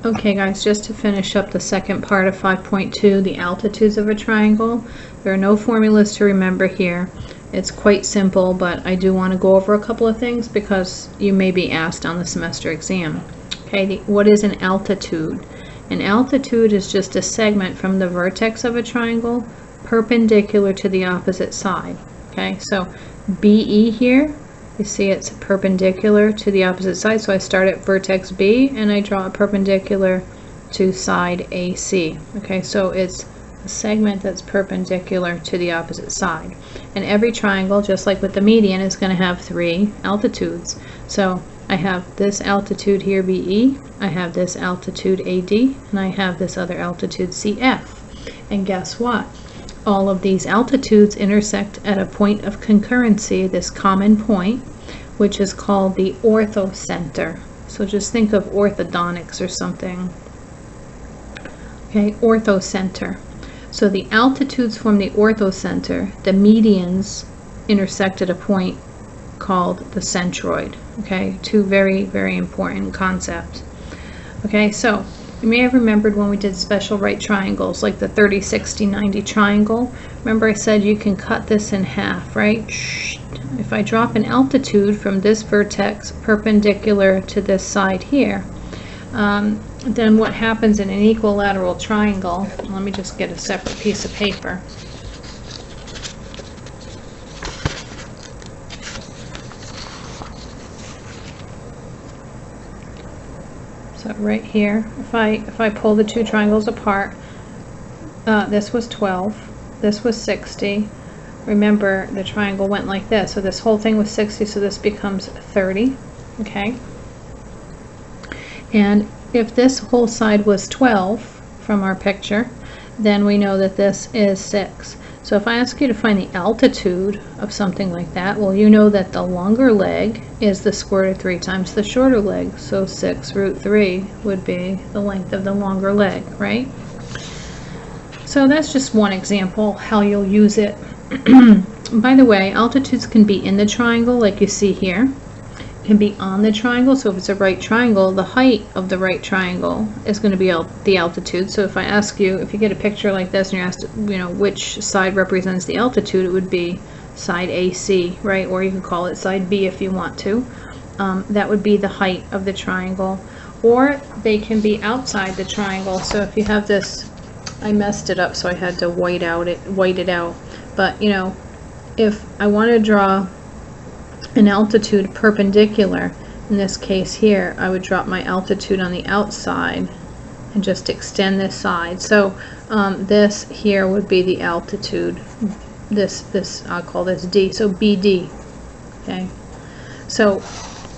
Okay guys, just to finish up the second part of 5.2, the altitudes of a triangle. There are no formulas to remember here. It's quite simple, but I do want to go over a couple of things because you may be asked on the semester exam. Okay, what is an altitude? An altitude is just a segment from the vertex of a triangle perpendicular to the opposite side. Okay, so BE here, you see it's perpendicular to the opposite side, so I start at vertex B and I draw a perpendicular to side AC. Okay, so it's a segment that's perpendicular to the opposite side. And every triangle, just like with the median, is going to have 3 altitudes. So I have this altitude here, BE, I have this altitude AD, and I have this other altitude CF. And guess what? All of these altitudes intersect at a point of concurrency, this common point, which is called the orthocenter. So just think of orthodontics or something. Okay, orthocenter. So the altitudes from the orthocenter, the medians intersect at a point called the centroid. Okay, 2 very, very important concepts. Okay, so you may have remembered when we did special right triangles, like the 30, 60, 90 triangle. Remember I said you can cut this in half, right? If I drop an altitude from this vertex perpendicular to this side here, then what happens in an equilateral triangle, let me just get a separate piece of paper. So right here, if I pull the 2 triangles apart, this was 12, this was 60. Remember, the triangle went like this, so this whole thing was 60, so this becomes 30. Okay. And if this whole side was 12 from our picture, then we know that this is 6. So if I ask you to find the altitude of something like that, well, you know that the longer leg is the square root of 3 times the shorter leg. So 6 root 3 would be the length of the longer leg, right? So that's just one example how you'll use it. By the way, altitudes can be in the triangle like you see here. Can be on the triangle, so if it's a right triangle, the height of the right triangle is going to be the altitude. So if I ask you, if you get a picture like this and you're asked, you know, which side represents the altitude, it would be side AC, right? Or you can call it side B if you want to. That would be the height of the triangle. Or they can be outside the triangle. So if you have this, I messed it up, so I had to white it out. But you know, if I want to draw an altitude perpendicular, in this case here, I would drop my altitude on the outside and just extend this side. So this here would be the altitude. This I'll call this D. So BD. Okay. So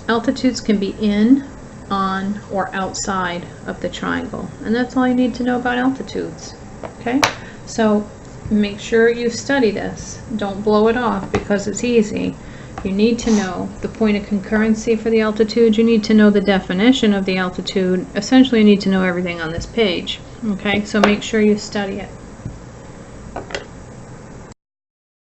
altitudes can be in, on, or outside of the triangle, and that's all you need to know about altitudes. Okay. So make sure you study this. Don't blow it off because it's easy. You need to know the point of concurrency for the altitude. You need to know the definition of the altitude. Essentially, you need to know everything on this page. Okay, so make sure you study it.